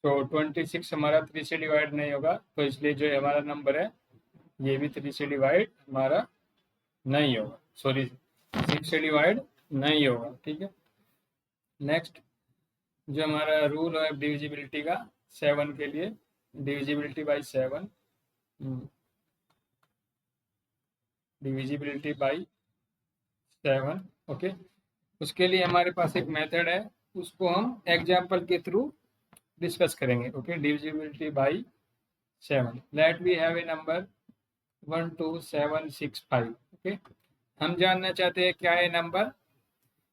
तो 26 हमारा 3 से डिवाइड नहीं होगा, तो इसलिए जो हमारा नंबर है ये भी 3 से डिवाइड हमारा नहीं होगा, सॉरी 6 से डिवाइड नहीं होगा। ठीक है, नेक्स्ट जो हमारा रूल है डिविजिबिलिटी का 7 के लिए, divisibility by 7, divisibility by 7। Okay, उसके लिए हमारे पास एक मेथड है, उसको हम एग्जाम्पल के थ्रू डिस्कस करेंगे। Okay, divisibility by 7, let we have a number 12765। Okay, हम जानना चाहते हैं क्या ये नंबर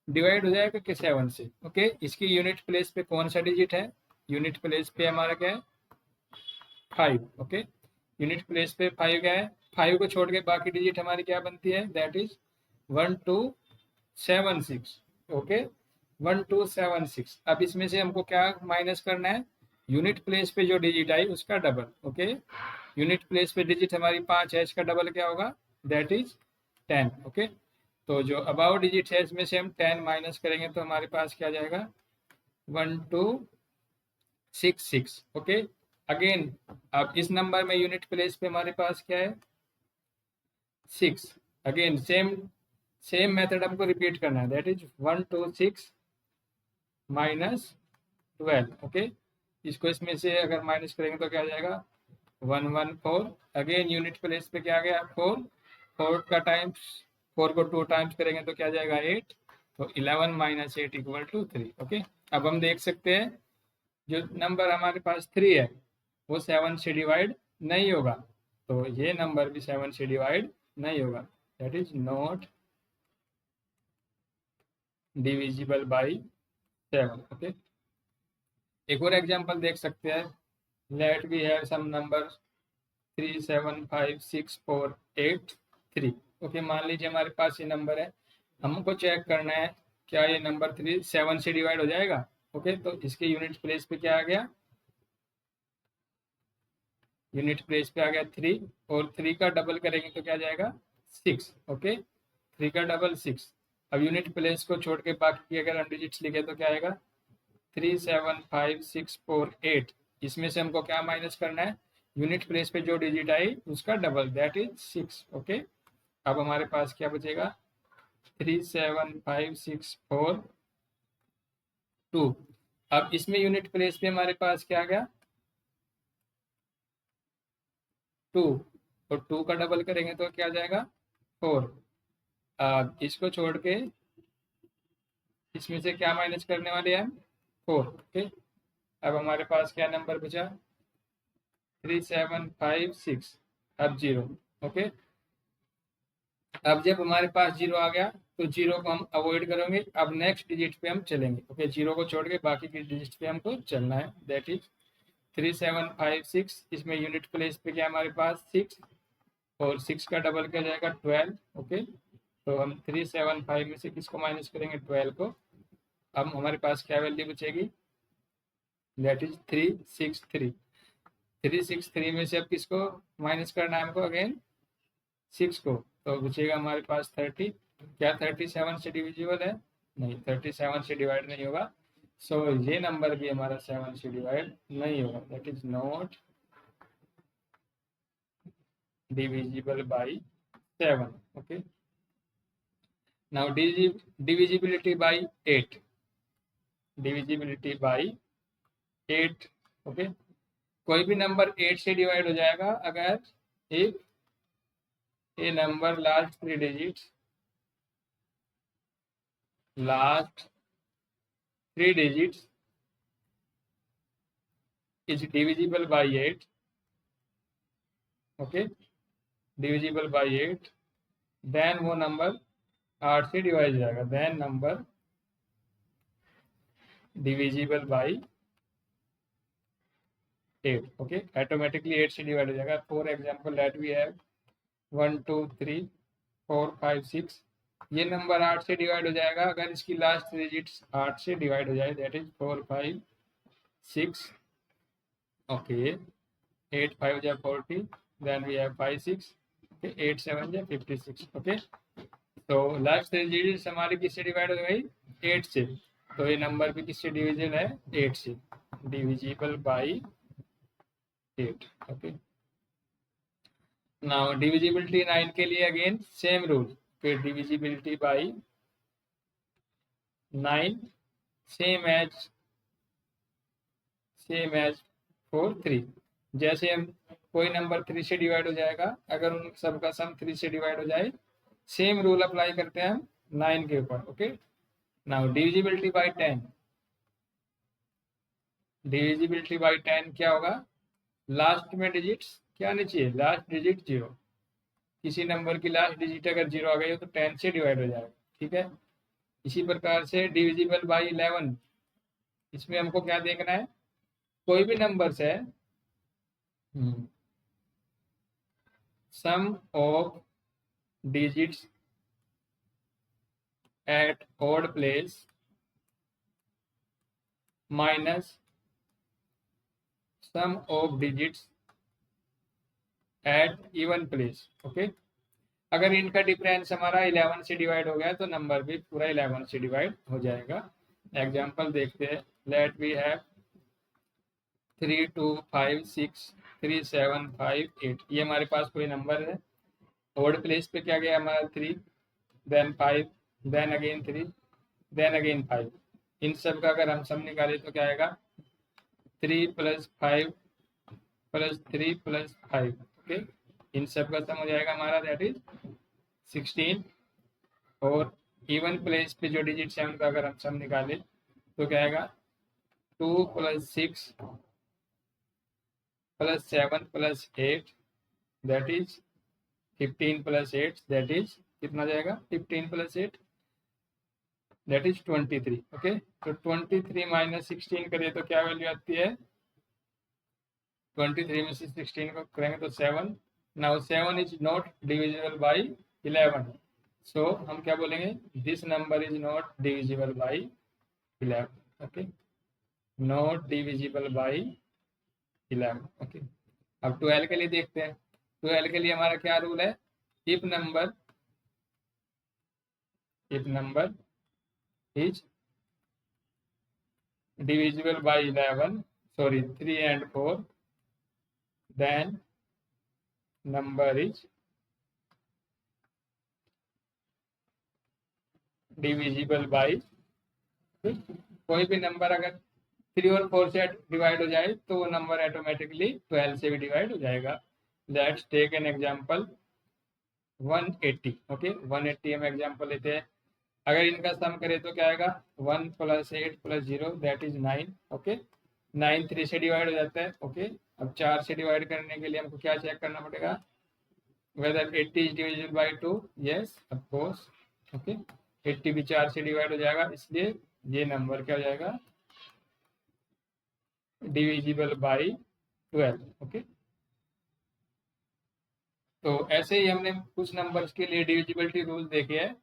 डिवाइड हो जाएगा कि 7 से। ओके, इसकी यूनिट प्लेस पे कौन सा डिजिट है, यूनिट प्लेस पे हमारा क्या है 5। ओके, यूनिट प्लेस पे 5 क्या है, 5 को छोड़ के बाकी डिजिट हमारी क्या बनती है, दैट इज 1276। ओके, 1276। अब इसमें से हमको क्या माइनस करना है, यूनिट प्लेस पे जो डिजिट आई उसका डबल। ओके, यूनिट प्लेस पे डिजिट हमारी 5 है, इसका डबल क्या होगा, दैट इज 10। ओके, तो जो अबाउट डिजिट है इसमें से हम 10 माइनस करेंगे तो हमारे पास क्या जाएगा 1266। ओके, अगेन अब इस नंबर में यूनिट प्लेस पे हमारे पास क्या है 6। अगेन सेम मेथड हमको रिपीट करना है, दैट इज 126 माइनस 12। ओके, इसको इसमें से अगर माइनस करेंगे तो क्या आ जाएगा 114। अगेन यूनिट प्लेस पे क्या आ गया 4, 4 का टाइम्स 4 को 2 टाइम्स करेंगे तो क्या जाएगा 8, तो 11 माइनस 8 इक्वल टू 3। ओके, अब हम देख सकते हैं जो नंबर हमारे पास 3 है वो 7 से डिवाइड नहीं होगा, तो ये नंबर भी 7 से डिवाइड नहीं होगा, that is not divisible by 7। Okay, एक और एग्जांपल देख सकते हैं, let we have some number 3756483। Okay, मान लीजिए हमारे पास ये नंबर है, हमको चेक करना है क्या ये नंबर 3 7 से डिवाइड हो जाएगा। ओके, तो इसके यूनिट प्लेस पे क्या आ गया, यूनिट प्लेस पे आ गया 3, और 3 का डबल करेंगे तो क्या जाएगा 6। ओके, 3 का डबल 6। अब यूनिट प्लेस को छोड़ के बाकी की अगर हम डिजिट्स लिखे तो क्या आएगा 375648। इसमें से हमको क्या माइनस करना है, यूनिट प्लेस पे जो डिजिट आई उसका डबल, दैट इज 6। ओके, अब हमारे पास क्या बचेगा 37564 अब इसमें यूनिट प्लेस पे हमारे पास क्या आ गया 2, और 2 का डबल करेंगे तो क्या आ जाएगा 4। अब इसको छोड़ के इसमें से क्या माइनस करने वाले हैं 4। ओके, अब हमारे पास क्या नंबर बचा 3756, अब 0। ओके, अब जब हमारे पास 0 आ गया तो 0 को हम अवॉइड करेंगे, अब नेक्स्ट डिजिट पे हम चलेंगे। ओके, 0 को छोड़ के बाकी की डिजिट पे हमको चलना है, दैट इज 3756। इसमें यूनिट प्लेस पे क्या हमारे पास 6, और 6 का डबल क्या जाएगा 12। ओके, तो हम 375 में से किसको माइनस करेंगे 12 को, अब हमारे पास क्या वैल्यू बचेगी, दैट इज 363। 363 में से अब किसको माइनस करना है हमको, अगेन 6 को, तो बचेगा हमारे पास 30। क्या 37 से डिविजिबल है, नहीं 37 से डिवाइड नहीं होगा, सो ये नंबर भी हमारा 7 से डिवाइड नहीं होगा, that is not divisible by 7। Okay, now divisibility by 8, divisibility by 8। Okay, कोई भी नंबर 8 से डिवाइड हो जाएगा अगर if a number last 3 digits, last 3 digits is divisible by 8। Okay, divisible by 8, then वो नंबर 8 से डिवाइड हो जाएगा, then number divisible by 8। Okay, automatically 8 से डिवाइड हो जाएगा। For example let we have 1 2 3 4 5 6, ये नंबर 8 से डिवाइड हो जाएगा अगर इसकी लास्ट डिजिट्स 8 से डिवाइड हो जाए, दैट इज 4 5 6। ओके, 8 5 जा 40, देन वी हैव 5 6, ओके 8 7 जा 56। ओके, तो लास्ट डिजिट हमारी किससे डिवाइड हो गई 8 से, तो ये नंबर भी किससे डिविजन है 8 से, divisible by 8. Okay, now divisibility 9 के लिए again same rule, फिर divisibility by 9 same as for 3. जैसे हम कोई नंबर 3 से डिवाइड हो जाएगा, अगर उन सबका सम 3 से डिवाइड हो जाए, सेम रूल अप्लाई करते हैं हम 9 के ऊपर. Okay, now divisibility bye 10. Divisibility bye 10 क्या होगा? लास्ट में डिजिट्स क्या आनी चाहिए? Last digit 0. किसी नंबर की लास्ट डिजिट अगर 0 आ गई हो तो 10 से डिवाइड हो जाएगा. ठीक है, इसी प्रकार से डिविजिबल बाय 11. इसमें हमको क्या देखना है? कोई भी नंबर्स है, sum of digits at odd place minus sum of digits at even place. Okay, अगर इनका डिफरेंस हमारा 11 से डिवाइड हो गया तो नंबर भी पूरा 11 से डिवाइड हो जाएगा. एग्जांपल देखते हैं. Let we have 3 2 5 6 3 7 5 8. ये हमारे पास कोई नंबर है. ऑड प्लेस पे क्या गया हमारा? 3, then 5, then again 3, then again 5. इन सब का अगर हम सम निकालें तो क्या आएगा? 3 + 5 + 3 + 5. ओके, इन सब का सम हो जाएगा हमारा, दैट इज 16. और इवन प्लेस पे जो डिजिट्स हैं उनका अगर हम सम निकालें तो क्या आएगा? 2 + 6 + 7 + 8, दैट इज 15 + 8, दैट इज कितना जाएगा? 15 + 8, दैट इज 23. ओके, तो 23 - 16 करें तो क्या वैल्यू आती है? 23 में से 16 को करेंगे तो 7. Now 7 is not divisible by 11. सो हम क्या बोलेंगे? This number is not divisible by 11. Okay, not divisible by 11. Okay, अब 12 के लिए देखते हैं. 12 के लिए हमारा क्या रूल है? If number is divisible by 11, sorry 3 and 4, then number is divisible by. कोई भी नंबर अगर 3 और 4 से डिवाइड हो जाए तो वो नंबर ऑटोमेटिकली 12 से भी डिवाइड हो जाएगा. Let's take an example 180. Okay, 180 हम एग्जांपल लेते हैं. अगर इनका सम करें तो क्या आएगा? 1 + 8 + 0, दैट इज 9. ओके, 9 3 से डिवाइड हो जाता है. ओके, अब 4 से डिवाइड करने के लिए हमको क्या चेक करना पड़ेगा? Whether 80 is divisible by 2. Yes, of course. Okay, 80 भी 4 से डिवाइड हो जाएगा, इसलिए ये नंबर क्या हो जाएगा? Divisible by 12. ओके, तो ऐसे ही हमने कुछ नंबर्स के लिए डिविजिबिलिटी रूल देखे हैं.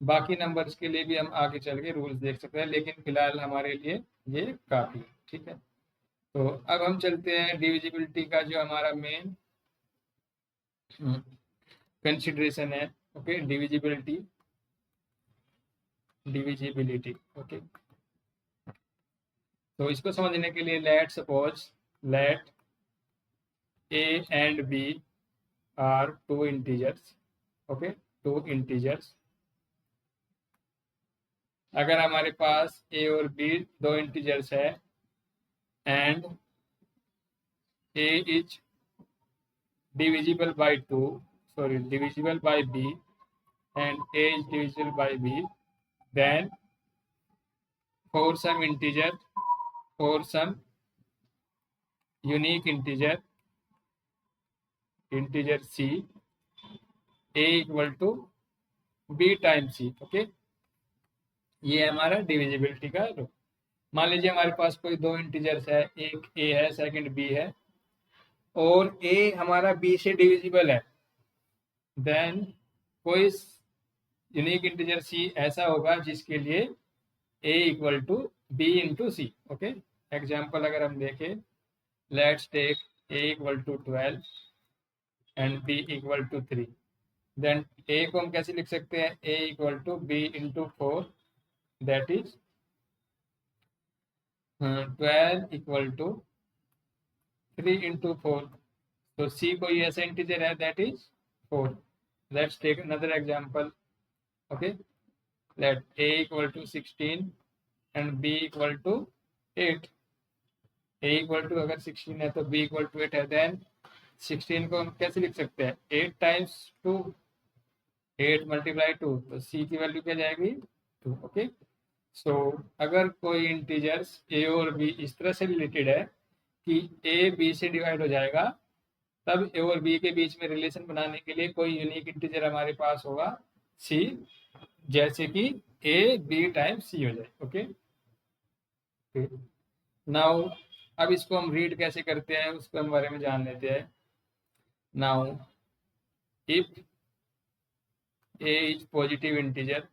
बाकी नंबर्स के लिए भी हम आगे चल के रूल्स देख सकते हैं, लेकिन फिलहाल हमारे लिए ये काफ़ी है. ठीक है, तो अब हम चलते हैं डिविजिबिलिटी का जो हमारा मेन कंसिडरेशन है. Okay, divisibility. ओके, तो इसको समझने के लिए let suppose let a and b are two integers. Okay, two integers. अगर हमारे पास a और b दो इंटीजर्स है and a is divisible by 2, sorry divisible by b and a is divisible by b, then for some integer, for some unique integer c, a equal to b times c. Okay, ये हमारा divisibility का rule. मान लीजिए हमारे पास कोई दो integers है, एक a है सेकंड b है, और a हमारा b से डिविजिबल है, देन कोई यूनिक इंटीजर c ऐसा होगा जिसके लिए a equal to b into c. Okay, example अगर हम देखें, let's take a equal to 12 and b equal to 3. Then a को हम कैसे लिख सकते हैं? a equal to b into 4, that is 12 equal to 3 into 4, तो c कोई ऐसा इंटीजर है that is 4. Let's take another example. Okay, let a equal to 16 and b equal to 8. a equal to अगर 16 है तो b equal to 8 है, then 16 को हम कैसे लिख सकते हैं? 8 टाइम्स 2, 8 मल्टीप्लाई 2, तो c की वैल्यू क्या जाएगी? 2. ओके, सो अगर कोई इंटीजर्स a और b इस तरह से रिलेटेड है कि a b से डिवाइड हो जाएगा, तब a और b के बीच में रिलेशन बनाने के लिए कोई यूनिक इंटीजर हमारे पास होगा c, जैसे कि a b टाइम्स c हो जाए. ओके, नाउ अब इसको हम रीड कैसे करते हैं उसके हम बारे में जान लेते हैं. Now if a is positive integer,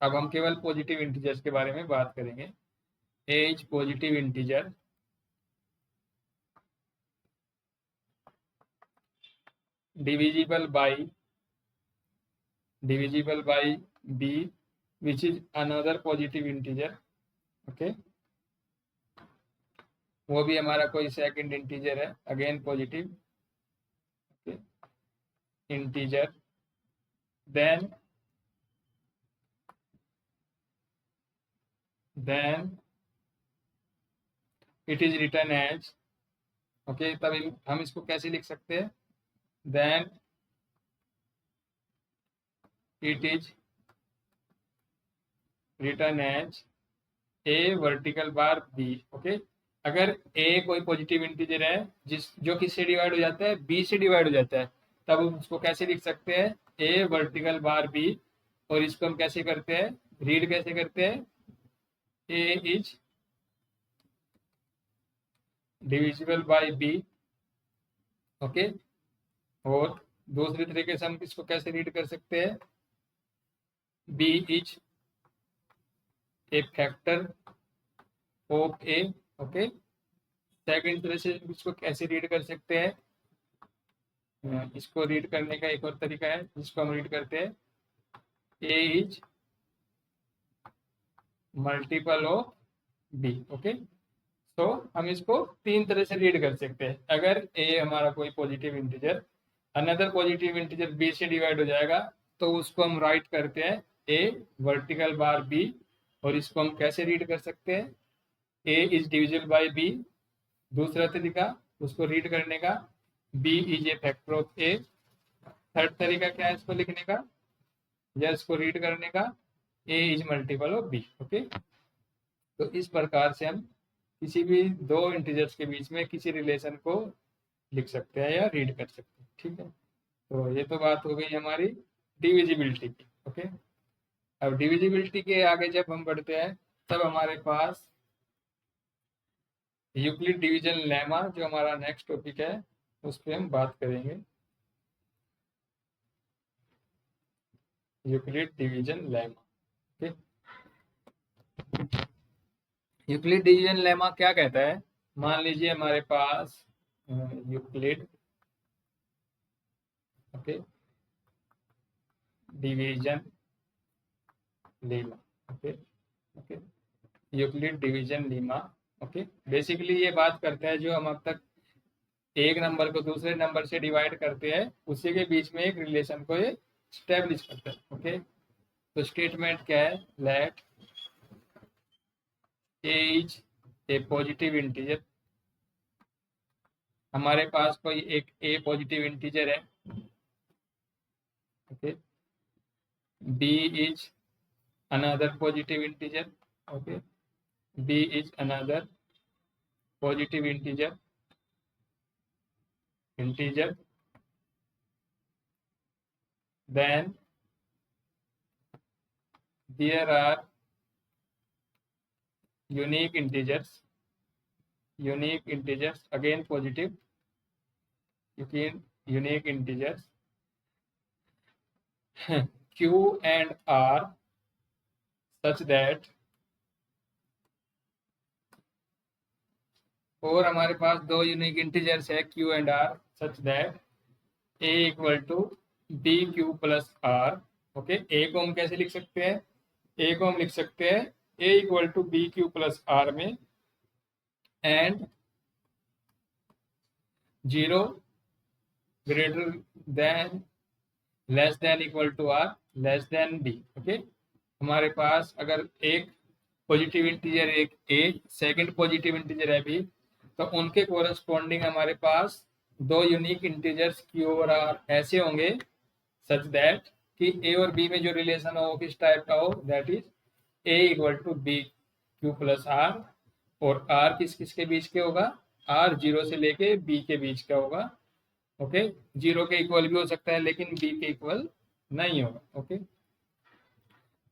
अब हम केवल पॉजिटिव इंटीजर्स के बारे में बात करेंगे. a is positive integer divisible by b which is another positive integer. Okay, वो भी हमारा कोई सेकंड इंटीजर है, again positive integer. Then it is written as. Okay, तब हम इसको कैसे लिख सकते हैं? Then it is written as a vertical bar b. Okay, अगर a कोई पॉजिटिव इंटीजर है जो किससे डिवाइड हो जाता है? b से डिवाइड हो जाता है, तब हम उसको कैसे लिख सकते हैं? a vertical bar b. और इसको हम कैसे करते हैं, रीड कैसे करते हैं? a is divisible bye b. Okay, और दूसरे तरीके से हम इसको कैसे रीड कर सकते हैं? b is a factor of a. Okay, second तरह से इसको कैसे रीड कर सकते हैं? इसको रीड करने का एक और तरीका है जिसको हम रीड करते हैं a is multiple of b. Okay, तो हम इसको तीन तरह से रीड कर सकते हैं. अगर a हमारा कोई positive integer another positive integer b से डिवाइड हो जाएगा, तो उसको हम राइट करते हैं a वर्टिकल बार b. और इसको हम कैसे रीड कर सकते हैं? a is divisible bye b. दूसरा तरीका उसको रीड करने का, b is a factor of a. Third तरीका क्या है इसको लिखने का या इसको रीड करने का? a is multiple of b. Okay, तो इस प्रकार से हम किसी भी दो इंटीजर्स के बीच में किसी रिलेशन को लिख सकते हैं या रीड कर सकते हैं. ठीक है, तो ये तो बात हो गई हमारी डिविजिबिलिटी की. ओके, अब डिविजिबिलिटी के आगे जब हम बढ़ते हैं तब हमारे पास यूक्लिड डिवीजन लेमा जो हमारा नेक्स्ट टॉपिक है उस पर हम बात करेंगे. Euclid division lemma. Okay, Euclid division lemma क्या कहता है? मान लीजिए हमारे पास Euclid okay division lemma. Okay okay, Euclid division lemma. Okay, basically ये बात करता है जो हम अब तक एक नंबर को दूसरे नंबर से डिवाइड करते हैं उसी के बीच में एक रिलेशन को ये स्टैब्लिश करता है. ओके, तो स्टेटमेंट क्या है? Let a is a positive integer. हमारे पास कोई एक a पॉजिटिव इंटीजर है. Okay, b is another positive integer. Okay, b is another positive integer. Then there are unique integers again positive unique integers q and r such that, और हमारे पास दो unique integers है q and r such that a equal to bq plus r. Okay, a को हम कैसे लिख सकते हैं? a को हम लिख सकते हैं A equal to B Q plus R में and 0 greater than less than equal to R less than B. Okay, हमारे पास अगर एक पॉजिटिव इंटीजर एक ए, सेकंड पॉजिटिव इंटीजर है बी, तो उनके कोरस्पॉन्डिंग हमारे पास दो यूनिक इंटीजर्स क्यू और आर ऐसे होंगे सच दैट कि ए और बी में जो रिलेशन हो वो किस टाइप का हो, that is a equal to B Q plus r, और आर किस किस के बीच के होगा, आर 0 से लेके बी के बीच का होगा। ओके, 0 के इक्वल भी हो सकता है लेकिन बी के इक्वल नहीं होगा। ओके,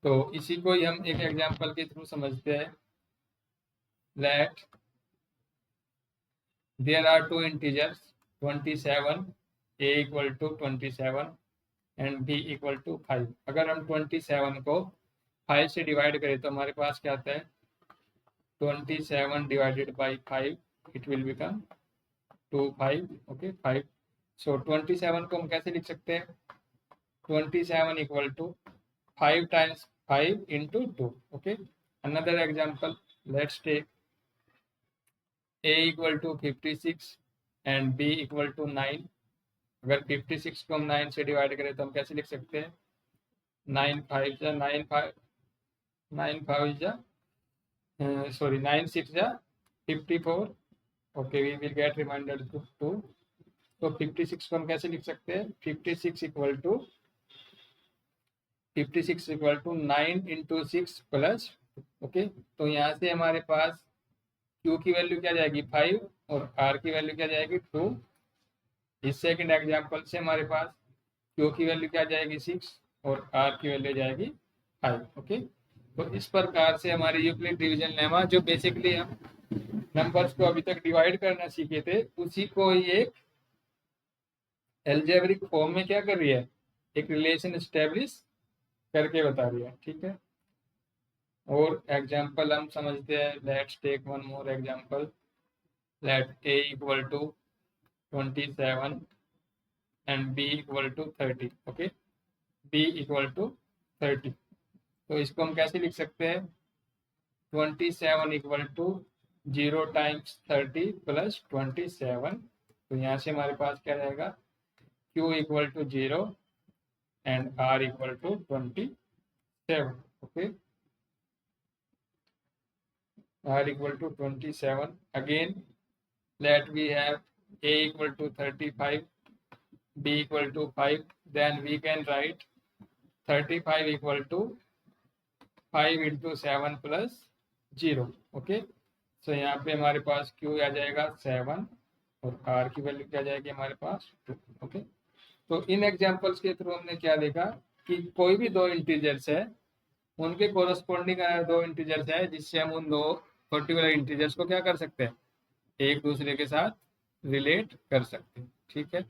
तो इसी को ही हम एक एग्जांपल के थ्रू समझते हैं। Let there are two integers 27, a equal to 27 and b equal to 5। अगर हम 27 को 5 से डिवाइड करें तो हमारे पास क्या आता है, 27 divided by 5, it will become 25। Okay, 5। So 27 को हम कैसे लिख सकते हैं, 27 equal to 5 times 5 into 2। Okay, another example, let's take a equal to 56 and b equal to 9। अगर 56 को हम 9 से डिवाइड करें तो हम कैसे लिख सकते हैं, 9 5 जा 9 5 9 5 जा सॉरी 9 6 जा 54। Okay, we will get remainder to 2। तो 56 को हम कैसे लिख सकते हैं, 56 equal to 9 into 6 plus. Okay, तो यहाँ से हमारे पास Q की वैल्यू क्या जाएगी 5 और R की वैल्यू क्या जाएगी 2। इस सेकंड एग्जांपल से हमारे पास Q की वैल्यू क्या जाएगी 6 और R की वैल्यू जाएगी 5। ओके, तो इस प्रकार से हमारे यूक्लिड डिवीजन लेमा, जो बेसिकली हम नंबर्स को अभी तक डिवाइड करना सीखे थे, उसी को ही एक एल्जेब्रिक फॉर्म में क्या कर रही है, एक रिलेशन एस्टेब्लिश करके बता रही है। ठीक है, और एग्जांपल हम समझते हैं। Let's take one more example. Let a equal to 27 and b equal to 30। Okay, b equal to 30, तो इसको हम कैसे लिख सकते हैं, 27 इक्वल टू 0 टाइम्स 30 प्लस 27। तो यहाँ से हमारे पास क्या रहेगा, q equal to 0 and r equal to 27। Okay, r equal to 27. Again, let we have a equal to 35, b equal to 5. Then we can write 35 equal to 5 into 7 plus 0. Okay, so यहाँ पे हमारे पास q आ जाएगा 7 और r की value क्या जाएगी हमारे पास 2। Okay, तो इन एग्जांपल्स के थ्रू हमने क्या देखा कि कोई भी दो इंटीजर्स है, उनके कोरस्पॉन्डिंग अगर दो इंटीजर्स है, जिससे हम उन दो पर्टिकुलर इंटीजर्स को क्या कर सकते हैं, एक दूसरे के साथ रिलेट कर सकते हैं। ठीक है,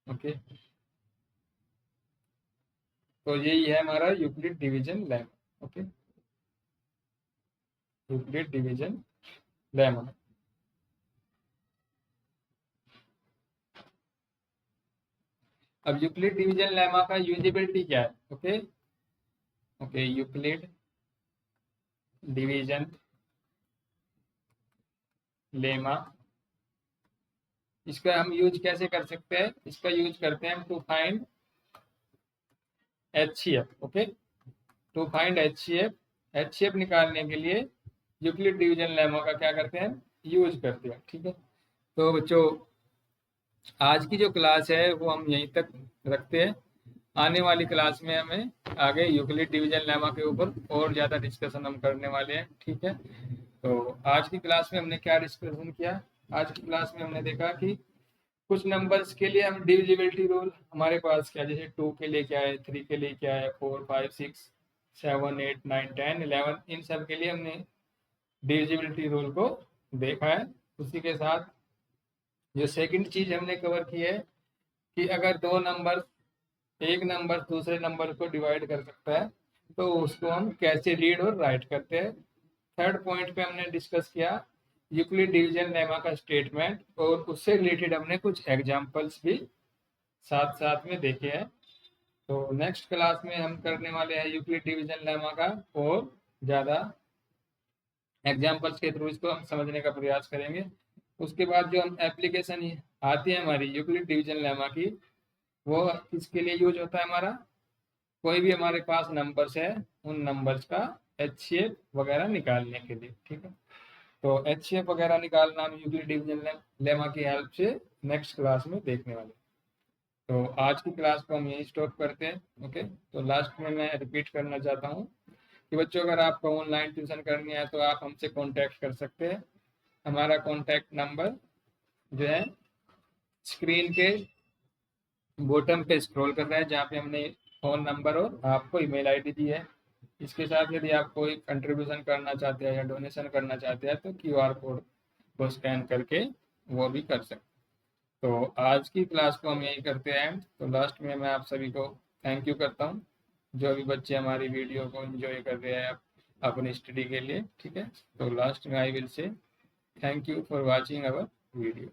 ओके, तो यही है हमारा Euclid division lemma. Okay, Euclid division lemma. अब यूक्लिड डिवीजन लेमा का यूजिबिलिटी क्या है। Okay, okay, Euclid division lemma, इसका हम यूज कैसे कर सकते हैं, इसका यूज करते हैं हम to find HCF। Okay, to find HCF निकालने के लिए यूक्लिड डिवीजन लेमा का क्या करते हैं, यूज करते हैं। ठीक है, तो बच्चों आज की जो क्लास है वो हम यहीं तक रखते हैं। आने वाली क्लास में हमें आगे यूक्लिड डिवीजन लेमा के ऊपर और ज़्यादा डिस्कशन हम करने वाले हैं। ठीक है, तो आज की क्लास में हमने क्या डिस्कशन किया, आज की क्लास में हमने देखा कि कुछ नंबर्स के लिए हम डिविजिबिलिटी रूल हमारे पास क्या, जैसे 2 के लिए क्या है, 3 के लिए क्या है, 4 5 6 7 8 9 10 11, इन सब के लिए हमने डिविजिबिलिटी रूल को देखा है। उसी के साथ जो सेकंड चीज हमने कवर की है कि अगर दो नंबर, एक नंबर दूसरे नंबर को डिवाइड कर सकता है तो उसको हम कैसे रीड और राइट करते हैं। थर्ड पॉइंट पे हमने डिस्कस किया यूक्लिड डिवीजन लेमा का स्टेटमेंट, और उससे रिलेटेड हमने कुछ एग्जांपल्स भी साथ साथ में देखे हैं। तो नेक्स्ट क्लास में हम करने वाले हैं यूक्लिड डिवीजन लेमा का और ज़्यादा एग्जाम्पल्स के थ्रू इसको हम समझने का प्रयास करेंगे। उसके बाद जो हम एप्लीकेशन आती है हमारी यूक्लिड डिवीजन लेमा की, वो किसके लिए यूज होता है हमारा, कोई भी हमारे पास नंबर्स है उन नंबर्स का एचसीएफ वगैरह निकालने के लिए। ठीक है, तो एचसीएफ वगैरह निकालना हम यूक्लिड डिवीजन लेमा की हेल्प से नेक्स्ट क्लास में देखने वाले। तो आज की क्लास को हम यही स्टॉप करते हैं। ओके, तो लास्ट में मैं रिपीट करना चाहता हूँ कि बच्चों अगर आपको ऑनलाइन ट्यूशन करनी है तो आप हमसे कांटेक्ट कर सकते हैं। हमारा कांटेक्ट नंबर जो है स्क्रीन के बॉटम पे स्क्रॉल कर रहा है, जहाँ पे हमने फ़ोन नंबर और आपको ईमेल आईडी दी है। इसके साथ यदि आप कोई कंट्रीब्यूशन करना चाहते हैं या डोनेशन करना चाहते हैं तो क्यूआर कोड को स्कैन करके वो भी कर सकते हैं। तो आज की क्लास को हम यही करते हैं। तो लास्ट में मैं आप सभी को थैंक यू करता हूँ, जो भी बच्चे हमारी वीडियो को एंजॉय कर रहे हैं अपनी स्टडी के लिए। ठीक है, तो लास्ट में I will say thank you for watching our video.